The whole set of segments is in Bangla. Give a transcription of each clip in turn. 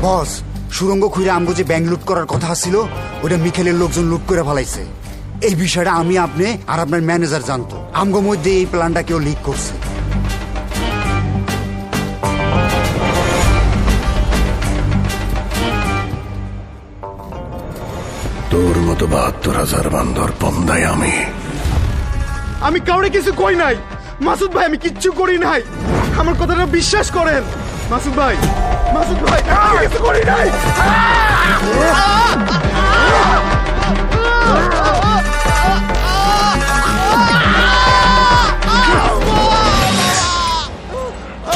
বস, সুরঙ্গ খুঁড়ে আমগো যে ব্যাংক লুট করার কথা ছিল ওটা মিখেলের লোকজন লুট করে ফেলাইছে। এই বিষয়টা আমি, আপনি আর আপনার ম্যানেজার জানতো। আমগো মধ্যে এই প্ল্যানটা কেউ লিক করছে। তোর মতো ৭২,০০০ বান্দর পন্দাই আমি কাউরে কিছু কই নাই মাসুদ ভাই, আমি কিচ্ছু করি নাই। আমার কথাটা বিশ্বাস করেন মাসুদ ভাই। মাসুদ ভাই, আমি কিছু করি নাই।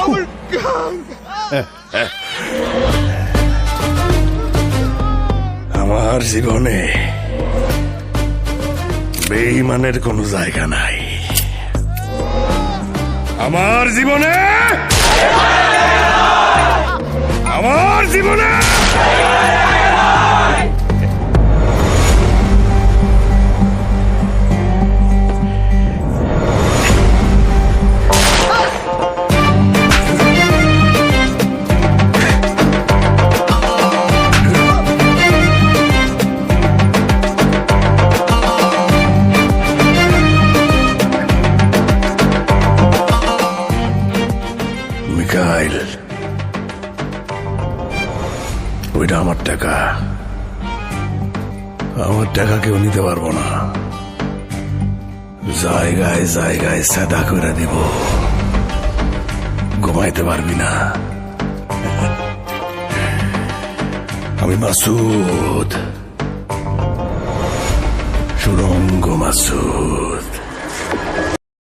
আমার কান। আমার জীবনে বেঈমানের কোনো জায়গা নাই। আমার জীবনে মিকাইল, ওইটা আমার টাকা। আমার টাকা কেউ নিতে পারবো না। জায়গায় জায়গায় সাদা করে দিব, ঘুমাইতে পারবি না। আমি মাসুদ, সুরঙ্গ মাসুদ।